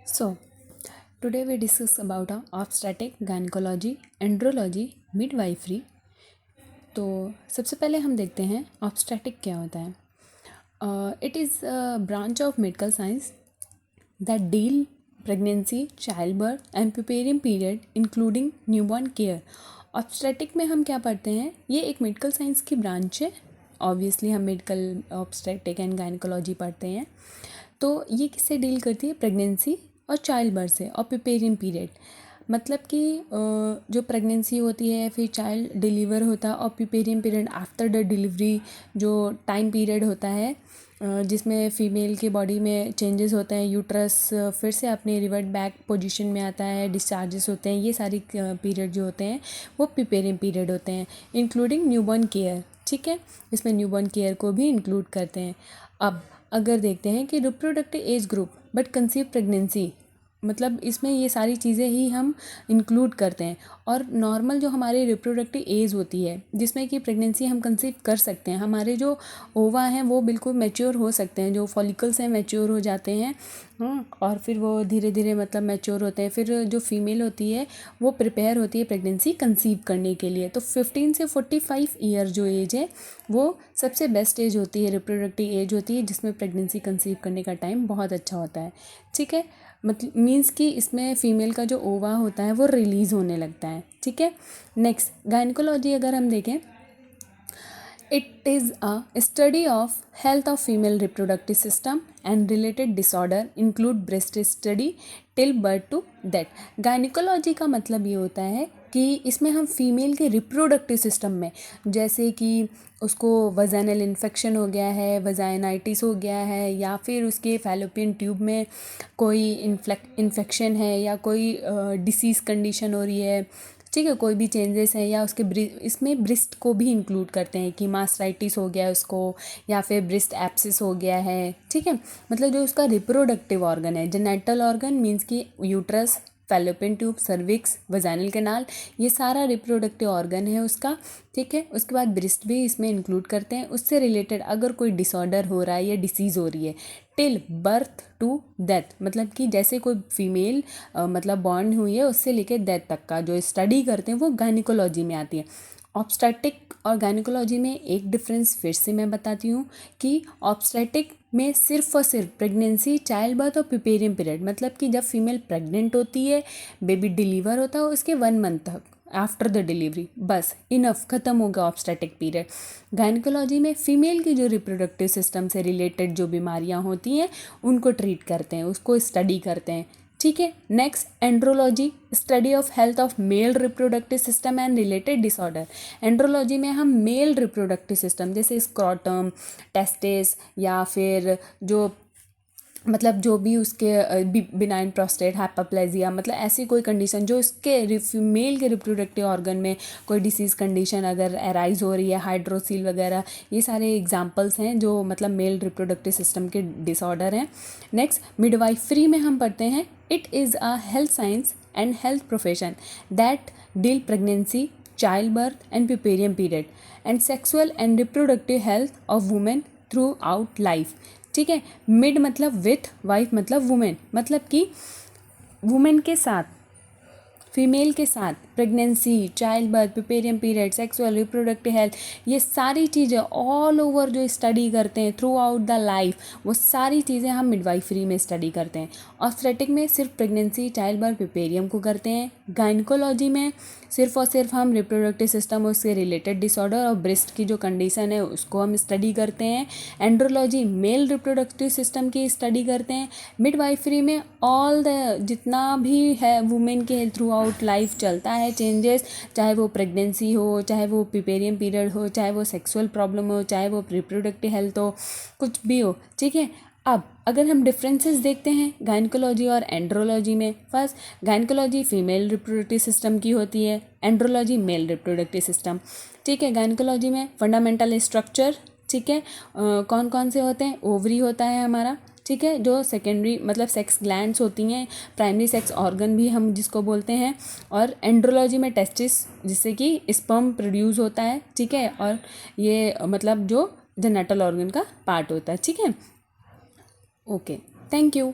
So, today we discuss about obstetric, gynecology, andrology, midwifery। तो सबसे पहले हम देखते हैं obstetric क्या होता है। It is branch of medical science that deal pregnancy, child birth and preparing period including newborn care. Obstetric में हम क्या पढ़ते हैं, ये एक मेडिकल साइंस की ब्रांच है। ऑब्वियसली हम मेडिकल ऑब्स्टेटिक एंड गायनकोलॉजी पढ़ते हैं। तो ये किससे डील करती है, प्रेगनेंसी और चाइल्ड बर्थ से और प्रिपेयरिंग पीरियड। मतलब कि जो प्रेगनेंसी होती है, फिर चाइल्ड डिलीवर होता है और preparing period after the delivery जो टाइम पीरियड होता है जिसमें फ़ीमेल के बॉडी में चेंजेस होते हैं, यूट्रस फिर से अपने रिवर्ट बैक पोजीशन में आता है, डिस्चार्जेस होते हैं, ये सारी पीरियड जो होते हैं वो प्रिपेयरिंग पीरियड होते हैं, इंक्लूडिंग न्यूबॉर्न केयर। ठीक है, इसमें न्यूबॉर्न केयर को भी इंक्लूड करते हैं। अब अगर देखते हैं कि reproductive age group but conceive pregnancy, मतलब इसमें ये सारी चीज़ें ही हम इंक्लूड करते हैं। और नॉर्मल जो हमारी रिप्रोडक्टिव एज होती है जिसमें कि प्रेगनेंसी हम कंसीव कर सकते हैं, हमारे जो ओवा हैं वो बिल्कुल मैच्योर हो सकते हैं, जो फॉलिकल्स हैं मैच्योर हो जाते हैं। और फिर वो धीरे धीरे मतलब मैच्योर होते हैं। फिर जो फीमेल होती है वो प्रिपेयर होती है प्रेगनेंसी कंसीव करने के लिए। तो 15 से 45 ईयर जो एज है वो सबसे बेस्ट एज होती है, रिप्रोडक्टिव एज होती है, जिसमें प्रेगनेंसी कंसीव करने का टाइम बहुत अच्छा होता है। ठीक है, मतलब मीन्स कि इसमें फ़ीमेल का जो ओवा होता है वो रिलीज़ होने लगता है। ठीक है, नेक्स्ट गायनकोलॉजी अगर हम देखें, it is a study of health of female reproductive system and related disorder include breast study till birth to death. Gynaecology का मतलब ये होता है कि इसमें हम फीमेल के रिप्रोडक्टिव सिस्टम में, जैसे कि उसको वजाइनल इन्फेक्शन हो गया है, वजाइनाइटिस हो गया है, या फिर उसके फैलोपियन ट्यूब में कोई इन्फेक्शन है, या कोई डिसीज़ कंडीशन हो रही है, ठीक है, कोई भी चेंजेस है, या उसके इसमें ब्रिस्ट को भी इंक्लूड करते हैं कि मास्टाइटिस हो गया है उसको, या फिर ब्रिस्ट एप्सिस हो गया है। ठीक है, मतलब जो उसका रिप्रोडक्टिव ऑर्गन है, जेनेटल ऑर्गन मीन्स कि uterus, fallopian tube, cervix, vaginal canal, ये सारा रिप्रोडक्टिव ऑर्गन है उसका। ठीक है, उसके बाद ब्रिस्ट भी इसमें इंक्लूड करते हैं। उससे रिलेटेड अगर कोई डिसऑर्डर हो रहा है या डिसीज़ हो रही है, टिल बर्थ टू डेथ, मतलब कि जैसे कोई फीमेल मतलब बॉर्न हुई है उससे लेके डेथ तक का जो स्टडी करते हैं वो गायनिकोलॉजी में आती है। ऑब्स्टेटिक और गायनिकोलॉजी में एक डिफरेंस फिर से मैं बताती हूँ कि ऑब्स्टेटिक में सिर्फ और सिर्फ प्रेगनेंसी, चाइल्ड बर्थ और प्रिपेयरिंग पीरियड, मतलब कि जब फीमेल प्रेग्नेंट होती है, बेबी डिलीवर होता है, उसके 1 मंथ तक आफ्टर द डिलीवरी, बस इनफ, ख़त्म होगा ऑब्स्टेटिक पीरियड। गायनिकोलॉजी में फीमेल की जो रिप्रोडक्टिव सिस्टम से रिलेटेड जो बीमारियां होती हैं उनको ट्रीट करते हैं, उसको स्टडी करते हैं। ठीक है, next andrology, study of health of male reproductive system and related disorder. Andrology में हम मेल रिप्रोडक्टिव सिस्टम जैसे स्क्रॉटम, टेस्टिस, या फिर जो मतलब जो भी उसके बिनाइन प्रोस्टेट, हाइपरप्लेजिया, मतलब ऐसी कोई कंडीशन जो इसके मेल के रिप्रोडक्टिव ऑर्गन में कोई डिसीज़ कंडीशन अगर अराइज हो रही है, हाइड्रोसील वगैरह, ये सारे एग्जांपल्स हैं जो मतलब मेल रिप्रोडक्टिव सिस्टम के डिसऑर्डर हैं। नेक्स्ट मिडवाइफरी में हम पढ़ते हैं, it is a health science and health profession that deal pregnancy, child birth and puerperium period and sexual and reproductive health of women throughout life. ठीक है, mid मतलब with, wife मतलब women, मतलब कि वुमेन के साथ, female के साथ pregnancy, child birth, puerperium period, sexual, reproductive health, ये सारी चीज़ें ऑल ओवर जो स्टडी करते हैं थ्रू आउट द लाइफ, वो सारी चीज़ें हम मिडवाइफरी में स्टडी करते हैं। ऑब्स्टेटिक में सिर्फ प्रेगनेंसी, चाइल्ड बर्थ, प्रिपेरियम को करते हैं। गायनिकोलॉजी में सिर्फ और सिर्फ हम रिप्रोडक्टिव सिस्टम और उससे रिलेटेड डिसऑर्डर और ब्रेस्ट की जो कंडीशन है उसको हम स्टडी करते हैं। एंड्रोलॉजी मेल रिप्रोडक्टिव सिस्टम की स्टडी करते हैं। मिडवाइफरी में ऑल द जितना भी है वुमेन के थ्रू आउट लाइफ चलता है चेंजेस, चाहे वो प्रेगनेंसी हो, चाहे वो प्रिपेरियम पीरियड हो, चाहे वो सेक्सुअल प्रॉब्लम हो, चाहे वो रिप्रोडक्टिव हेल्थ हो, कुछ भी हो। ठीक है, अब अगर हम डिफरेंसेस देखते हैं गायनिकोलॉजी और एंड्रोलॉजी में, first gynaecology female reproductive system की होती है, एंड्रोलॉजी मेल रिप्रोडक्टिव सिस्टम। ठीक है, गायनिकोलॉजी में फंडामेंटल स्ट्रक्चर, ठीक है, कौन कौन से होते हैं, ओवरी होता है हमारा, ठीक है, जो सेकेंडरी मतलब सेक्स ग्लैंड्स होती हैं, प्राइमरी सेक्स ऑर्गन भी हम जिसको बोलते हैं, और एंड्रोलॉजी में टेस्टिस जिससे कि स्पर्म प्रोड्यूस होता है। ठीक है, और ये मतलब जो जेनेटल ऑर्गन का पार्ट होता है। ठीक है, ओके, थैंक यू।